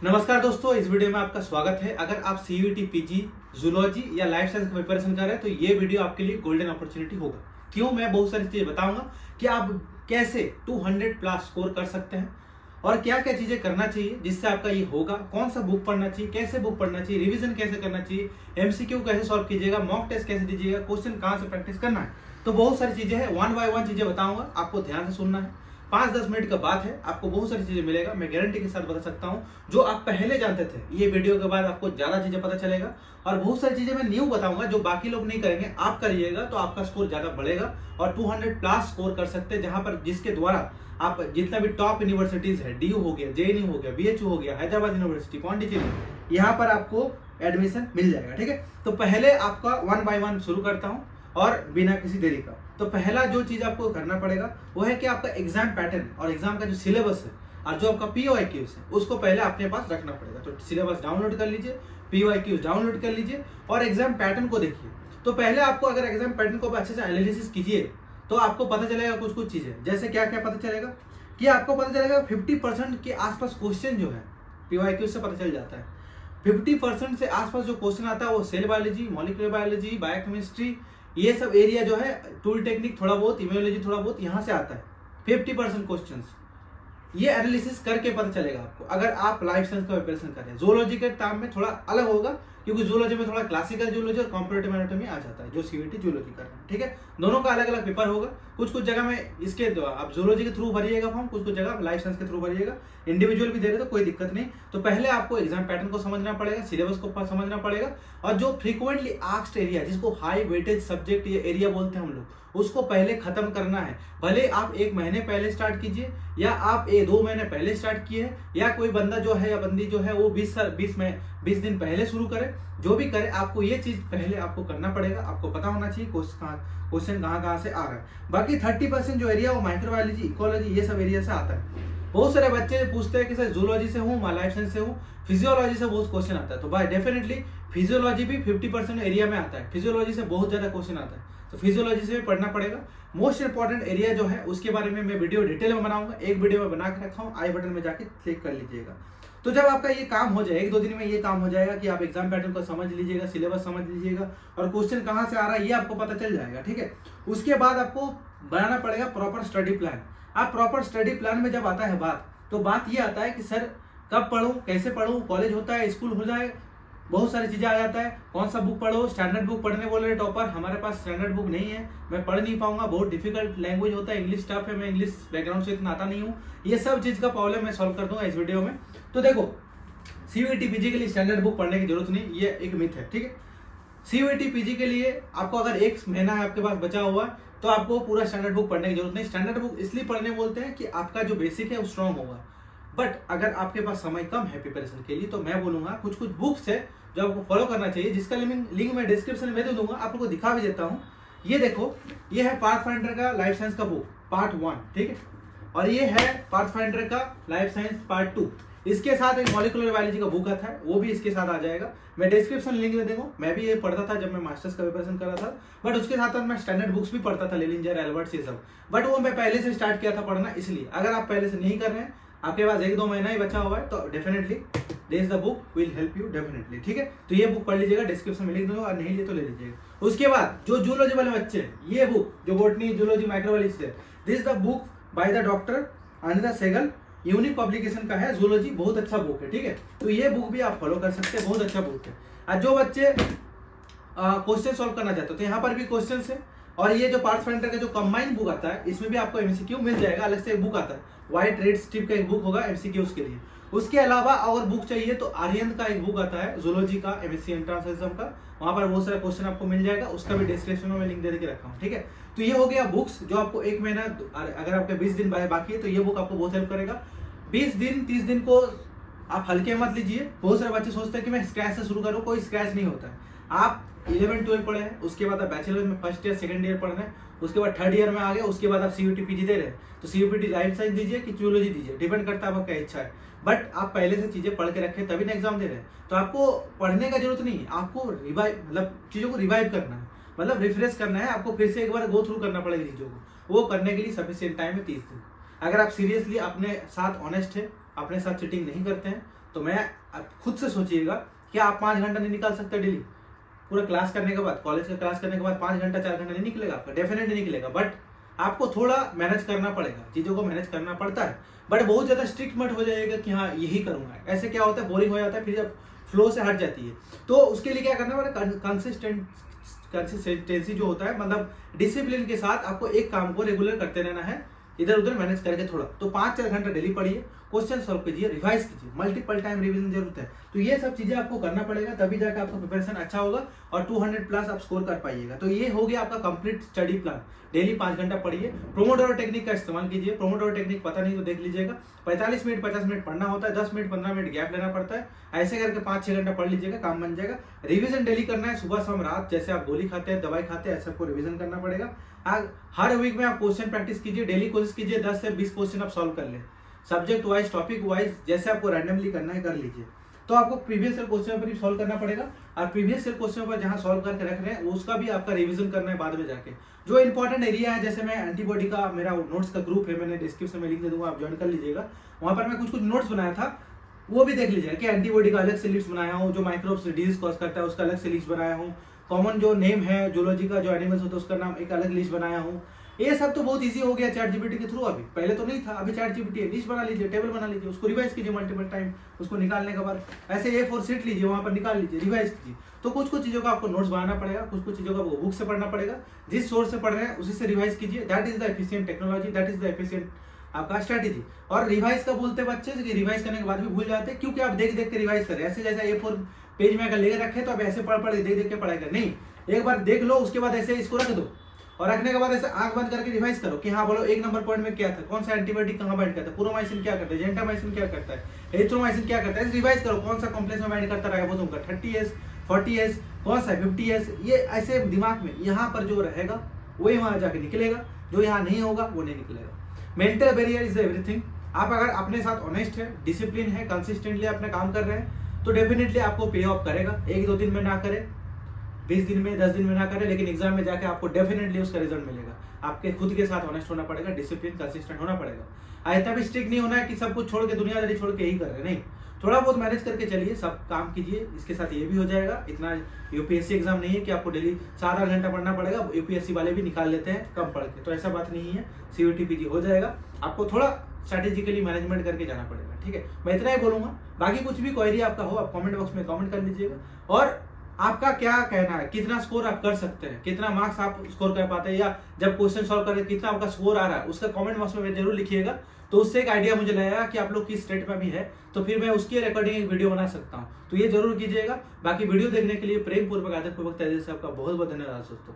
नमस्कार दोस्तों, इस वीडियो में आपका स्वागत है। अगर आप सीयूईटी पीजी जूलॉजी या लाइफ साइंस का प्रिपरेशन कर रहे हैं तो ये वीडियो आपके लिए गोल्डन अपॉर्चुनिटी होगा। क्यों? मैं बहुत सारी चीजें बताऊंगा कि आप कैसे 200 प्लस स्कोर कर सकते हैं और क्या क्या चीजें करना चाहिए जिससे आपका ये होगा। कौन सा बुक पढ़ना चाहिए, कैसे बुक पढ़ना चाहिए, रिवीजन कैसे करना चाहिए, एमसीक्यू कैसे सॉल्व कीजिएगा, मॉक टेस्ट कैसे दीजिएगा, क्वेश्चन कहाँ से प्रैक्टिस करना है। तो बहुत सारी चीजें हैं, वन बाय वन चीजें बताऊंगा, आपको ध्यान से सुनना है। 5-10 मिनट का बात है, आपको बहुत सारी चीजें मिलेगा। मैं गारंटी के साथ बता सकता हूं, जो आप पहले जानते थे ये वीडियो के बाद आपको ज्यादा चीजें पता चलेगा। और बहुत सारी चीजें मैं न्यू बताऊंगा जो बाकी लोग नहीं करेंगे, आप करिएगा तो आपका स्कोर ज्यादा बढ़ेगा और 200 प्लस स्कोर कर सकते हैं। जहां पर जिसके द्वारा आप जितना भी टॉप यूनिवर्सिटीज है, डीयू हो गया, जेएनयू हो गया, बीएचयू हो गया, हैदराबाद यूनिवर्सिटी, पौंडीचेरी, यहाँ पर आपको एडमिशन मिल जाएगा। ठीक है, तो पहले आपका वन बाय वन शुरू करता हूँ और बिना किसी देरी का। तो पहला जो चीज आपको करना पड़ेगा वो है कि आपका एग्जाम पैटर्न और एग्जाम का जो सिलेबस है और जो आपका पीओआईक्यूज है उसको पहले अपने पास रखना पड़ेगा। तो सिलेबस डाउनलोड कर लीजिए, पीओआईक्यूज डाउनलोड कर लीजिए और एग्जाम पैटर्न को देखिए। तो पहले आपको अगर एग्जाम पैटर्न को अच्छे से एनालिसिस कीजिए तो आपको पता चलेगा कुछ कुछ चीजें। जैसे क्या क्या पता चलेगा कि आपको पता चलेगा 50% के आसपास क्वेश्चन जो है पीओआईक्यूज से पता चल जाता है। 50% से आसपास जो क्वेश्चन आता है वो cell biology, molecular biology, biochemistry, ये सब एरिया जो है, टूल टेक्निक थोड़ा बहुत, इम्यूनोलॉजी थोड़ा बहुत, यहाँ से आता है 50% क्वेश्चंस। ये एनालिसिस करके पता चलेगा आपको अगर आप लाइफ साइंस का प्रिपरेशन कर रहे हैं। जूलॉजी के टाइम में थोड़ा अलग होगा क्योंकि जूलॉजी में थोड़ा क्लासिकल जूलॉजी और कॉम्परेटिव एनाटॉमी आ जाता है जो सीयूईटी जूलॉजी कर रहे हैं। ठीक है, दोनों का अलग अलग पेपर होगा। कुछ कुछ जगह में इसके आप जूलॉजी के थ्रू भरिएगा फॉर्म, कुछ कुछ जगह लाइफ साइंस के थ्रू भरिएगा। इंडिविजुअल भी दे रहे तो कोई दिक्कत नहीं। तो पहले आपको एग्जाम पैटर्न को समझना पड़ेगा, सिलेबस को समझना पड़ेगा और जो फ्रीक्वेंटली आस्क्ड एरिया जिसको हाई वेटेज सब्जेक्ट ये एरिया बोलते हैं हम लोग, उसको पहले खत्म करना है। भले आप 1 महीने पहले स्टार्ट कीजिए या आप 2 महीने पहले स्टार्ट किए हैं या कोई बंदा जो है या बंदी जो है वो 20 दिन पहले शुरू करे। जो भी करे आपको ये चीज पहले आपको करना पड़ेगा। आपको पता होना चाहिए क्वेश्चन कहाँ से आ रहा है। बाकी 30% जो एरिया वो माइक्रोबायोलॉजी, इकोलॉजी, ये सब एरिया से आता है। बहुत सारे बच्चे पूछते हैं कि सर जूलॉजी से हूँ, लाइफ साइंस से हूँ, फिजियोलॉजी से बहुत क्वेश्चन आता है। तो भाई डेफिनेटली फिजियोलॉजी भी 50% एरिया में आता है। फिजियोलॉजी से बहुत ज्यादा क्वेश्चन आता है तो फिजियोलॉजी से भी पढ़ना पड़ेगा। मोस्ट इंपॉर्टेंट एरिया जो है उसके बारे में मैं वीडियो डिटेल में बनाऊंगा, एक वीडियो में बना के रखा हूँ, आई बटन में जाके क्लिक कर लीजिएगा। तो जब आपका ये काम हो जाए, 1-2 दिन में ये काम हो जाएगा कि आप एग्जाम पैटर्न को समझ लीजिएगा, सिलेबस समझ लीजिएगा और क्वेश्चन कहाँ से आ रहा है ये आपको पता चल जाएगा। ठीक है, उसके बाद आपको बनाना पड़ेगा प्रॉपर स्टडी प्लान। आप प्रॉपर स्टडी प्लान में जब आता है बात, तो बात ये आता है कि सर कब पढ़ूं, कैसे पढ़ूं, कॉलेज होता है, स्कूल हो जाए, बहुत सारी चीजें आ जाता है। कौन सा बुक पढ़ो, स्टैंडर्ड बुक पढ़ने बोल रहे टॉपर, हमारे पास स्टैंडर्ड बुक नहीं है, मैं पढ़ नहीं पाऊंगा, बहुत डिफिकल्ट लैंग्वेज होता है, इंग्लिश टफ है, मैं इंग्लिश बैकग्राउंड से इतना आता नहीं हूँ। ये सब चीज का प्रॉब्लम मैं सॉल्व कर दूंगा इस वीडियो में। तो देखो, सीयूईटी पीजी के लिए स्टैंडर्ड बुक पढ़ने की जरूरत नहीं, ये एक मिथ है। ठीक है, सीयूईटी पीजी के लिए आपको अगर 1 महीना है आपके पास बचा हुआ तो आपको पूरा स्टैंडर्ड बुक पढ़ने की जरूरत नहीं। स्टैंडर्ड बुक इसलिए पढ़ने बोलते हैं कि आपका जो बेसिक है वो स्ट्रॉन्ग होगा। बट अगर आपके पास समय कम है प्रिपरेशन के लिए तो मैं बोलूंगा कुछ कुछ बुक्स है जो आपको फॉलो करना चाहिए, जिसका लिंक मैं डिस्क्रिप्शन में दे दूंगा, आपको दिखा भी देता हूँ। ये देखो, ये है पाथफाइंडर का लाइफ साइंस का बुक पार्ट 1। ठीक है, और ये है पाथफाइंडर का लाइफ साइंस पार्ट 2। इसके साथ एक मॉलिक्यूलर बायोलॉजी का बुक आता है, वो भी इसके साथ आ जाएगा। मैं डिस्क्रिप्शन लिंक में दूंगा। मैं भी ये पढ़ता था जब मैं मास्टर्स का प्रिपरेशन कर रहा था, बट उसके साथ मैं स्टैंडर्ड बुक्स भी पढ़ता था, लेलिंजर, एल्बर्ट्स, ये सब। बट वो मैं पहले से स्टार्ट किया था पढ़ना, इसलिए अगर आप पहले से नहीं कर रहे हैं, आपके पास 1-2 महीना ही बचा हुआ है, तो definitely this the book will help you definitely. ठीक है, तो ये बुक पढ़ लीजिएगा, डिस्क्रिप्शन में लिख दूंगा, और नहीं लिए तो ले लीजिएगा। उसके बाद जो जूलॉजी वाले बच्चे हैं, ये बुक जो बॉटनी, जूलॉजी, माइक्रोबायोलॉजी से, this the book by the doctor Anita Sehgal, unique publication का है, जूलॉजी, बहुत अच्छा बुक है। ठीक है, तो ये बुक भी आप फॉलो कर सकते हैं, बहुत अच्छा बुक है। और जो बच्चे क्वेश्चन सॉल्व करना चाहते हो तो यहाँ पर भी क्वेश्चन है। और ये जो पाथफाइंडर का जो कंबाइंड बुक आता है, इसमें भी आपको एमसीक्यू मिल जाएगा। अलग से एक बुक आता है, व्हाइट रेड स्ट्रिप का एक बुक होगा एमसीक्यूज के लिए। उसके अलावा अगर बुक चाहिए तो आर्यन का एक बुक आता है जूलॉजी का, एमएससी एंट्रेंस एग्जाम का, वहां पर बहुत सारा क्वेश्चन आपको मिल जाएगा, उसका भी डिस्क्रिप्शन में मैं लिंक दे के रखा हूँ। ठीक है, तो ये हो गया बुक्स जो आपको 1 महीना, अगर आपके 20 दिन बाकी है तो ये बुक आपको बहुत हेल्प करेगा। 20 दिन 30 दिन को आप हल्के मत लीजिए। बहुत सारे बच्चे सोचते हैं कि मैं स्क्रैच से शुरू करूँ, कोई स्क्रैच नहीं होता है। आप 11-12 पढ़े हैं, उसके बाद आप बैचलर में फर्स्ट ईयर सेकंड ईयर पढ़ रहे हैं, उसके बाद थर्ड ईयर में आ गए, उसके बाद आप सीयूईटी पीजी दे रहे हैं, तो सीयूईटी लाइफ साइंस दीजिए कि जूलॉजी दीजिए, डिपेंड करता है आपका क्या इच्छा है। बट आप पहले से चीजें पढ़ के रखें तभी ना एग्जाम दे रहे हैं। तो आपको पढ़ने का जरूरत नहीं है, आपको रिवाइव, मतलब चीजों को रिवाइव करना है, मतलब रिफ्रेश करना है। आपको फिर से एक बार गो थ्रू करना पड़ेगा चीजों को, वो करने के लिए सफिशिएंट टाइम है 30 दिन। अगर आप सीरियसली अपने साथ ऑनेस्ट है, अपने साथ चीटिंग नहीं करते हैं, तो मैं आप खुद से सोचिएगा कि आप 5 घंटा नहीं निकाल सकते डेली पूरा क्लास करने के बाद, कॉलेज का क्लास करने के बाद 5 घंटा 4 घंटा नहीं निकलेगा आपका, डेफिनेटली निकलेगा। बट आपको थोड़ा मैनेज करना पड़ेगा, चीज़ों को मैनेज करना पड़ता है। बट बहुत ज़्यादा स्ट्रिक्ट मत हो जाएगा कि हाँ यही करूँगा, ऐसे क्या होता है बोरिंग हो जाता है, फिर जब फ्लो से हट जाती है। तो उसके लिए क्या करना पड़ेगा, कंसिस्टेंसी जो होता है, मतलब डिसिप्लिन के साथ आपको एक काम को रेगुलर करते रहना है, इधर उधर मैनेज करके थोड़ा। तो 5-4 घंटा डेली पढ़िए, क्वेश्चन सॉल्व कीजिए, रिवाइज कीजिए, मल्टीपल टाइम रिवीजन जरूरत है। तो ये सब चीजें आपको करना पड़ेगा, तभी जाकर आपका प्रिपरेशन अच्छा होगा और 200 प्लस आप स्कोर कर पाइएगा। तो ये हो गया आपका कंप्लीट स्टडी प्लान। डेली 5 घंटा पढ़िए, प्रोमोडोरो टेक्निक का इस्तेमाल कीजिए। प्रोमोडोरो टेक्निक पता नहीं तो देख लीजिएगा, 45 मिनट 50 मिनट पढ़ना होता है, 10 मिनट 15 मिनट गैप लेना पड़ता है। ऐसे करके 5-6 घंटा पढ़ लीजिएगा, काम बन जाएगा। रिवीजन डेली करना है, सुबह शाम रात, जैसे आप गोली खाते हैं दवाई खाते हैं ऐसे आपको रिवीजन करना पड़ेगा। हर वीक में आप क्वेश्चन प्रैक्टिस कीजिए, डेली कोशिश कीजिए 10 से 20 क्वेश्चन आप सॉल्व कर लें, सब्जेक्ट वाइज टॉपिक वाइज, जैसे आपको रैंडमली करना है कर लीजिए। तो आपको प्रीवियस ईयर क्वेश्चन पर भी सॉल्व करना पड़ेगा, और प्रीवियस ईयर क्वेश्चन पर जहां सॉल्व करके रख रहे हैं उसका भी आपका रिवीजन करना है बाद में जाके। जो इंपॉर्टेंट एरिया है, जैसे मैं एंटीबॉडी का मेरा नोट्स का ग्रुप है, मैंने डिस्क्रिप्शन में लिंक दे दूंगा, आप ज्वाइन कर लीजिएगा। वहां पर मैं कुछ नोट्स बनाया था, वो भी देख लीजिएगा कि एंटीबॉडी का अलग से लिस्ट बनाया हूँ, जो माइक्रोब्स डिजीज कॉज करता है उसका अलग से लिस्ट बनाया हूँ, कॉमन जो नेम है जूलॉजी का, जो एनिमल्स होता है उसका नाम एक अलग लिस्ट बनाया हूँ। ये सब तो बहुत इजी हो गया चैट जीपीटी के थ्रू, अभी पहले तो नहीं था, अभी चैट जीपीटी है। लिस्ट बना लीजिए, टेबल बना लीजिए, उसको रिवाइज कीजिए मल्टीपल टाइम, उसको निकालने के बाद ऐसे A4 शीट लीजिए, वहां पर निकाल लीजिए, रिवाइज कीजिए। तो कुछ कुछ चीजों का आपको नोट्स बनाना पड़ेगा, कुछ कुछ चीजों का आपको बुक से पढ़ना पड़ेगा, जिस सोर्स से पढ़ रहे हैं उसी से रिवाइज कीजिए। That is the efficient technology, that is the efficient आपका स्ट्रेटेजी। और रिवाइज का बोलते बच्चे कि रिवाइज करने के बाद भी भूल जाते हैं, क्योंकि आप देख देख के रिवाइज करें। ऐसे जैसे A4 पेज में अगर ले रखे तो आप ऐसे पढ़ देख देख के पढ़ाई करें, नहीं, एक बार देख लो, उसके बाद ऐसे इसको रख दो, और रखने के बाद ऐसे आंख बंद करके रिवाइज करो कि हाँ बोलो 1 नंबर पॉइंट में क्या था, कौन सा एंटीबायोटिक कहाँ बाइंड करता है, पुरोमाइसिन क्या करता है, जेंटामाइसिन क्या करता है, एरिथ्रोमाइसिन क्या करता है, रिवाइज करो। कौन सा कॉम्प्लेक्स में बाइंड करता है राइबोसोम का, 30S 40S, कौन सा 50S, ये ऐसे दिमाग में यहाँ पर जो रहेगा वही वहां जाके निकलेगा, जो यहाँ नहीं होगा वो नहीं निकलेगा। Mental barrier is everything. आप अगर अपने साथ ऑनेस्ट है, डिसिप्लिन है, कंसिस्टेंटली अपने काम कर रहे हैं तो डेफिनेटली आपको पे ऑफ करेगा। 1-2 दिन में ना करे, 20 दिन में 10 दिन में ना करे, लेकिन एग्जाम में जाके आपको डेफिनेटली उसका रिजल्ट मिलेगा। आपके खुद के साथ ऑनेस्ट होना पड़ेगा, डिसिप्लिन कंसिस्टेंट होना पड़ेगा। इतना भी स्ट्रिक्ट नहीं होना है कि सब कुछ छोड़ के दुनियादारी छोड़ के ही कर रहे हैं, नहीं, थोड़ा बहुत मैनेज करके चलिए, सब काम कीजिए। इसके साथ ये भी हो जाएगा, इतना यूपीएससी एग्जाम नहीं है कि आपको डेली 7-8 घंटा पढ़ना पड़ेगा। यूपीएससी वाले भी निकाल लेते हैं कम पढ़ के, तो ऐसा बात नहीं है। सीयूटी पीजी हो जाएगा, आपको थोड़ा स्ट्रेटेजिकली मैनेजमेंट करके जाना पड़ेगा, ठीक है। मैं इतना ही बोलूंगा, बाकी कुछ भी क्वेरी आपका हो आप कमेंट बॉक्स में कमेंट कर लीजिएगा। और आपका क्या कहना है, कितना स्कोर आप कर सकते हैं, कितना मार्क्स आप स्कोर कर पाते हैं, या जब क्वेश्चन सॉल्व करें कितना आपका स्कोर आ रहा है, उसका कमेंट बॉक्स में जरूर लिखिएगा। तो उससे एक आइडिया मुझे लगेगा कि आप लोग किस स्टेट में भी है, तो फिर मैं उसके रिकॉर्डिंग एक वीडियो बना सकता हूँ। तो ये जरूर कीजिएगा। बाकी वीडियो देखने के लिए प्रेम पूर्वक आदर पूर्वक तहे दिल से आपका बहुत बहुत धन्यवाद दोस्तों।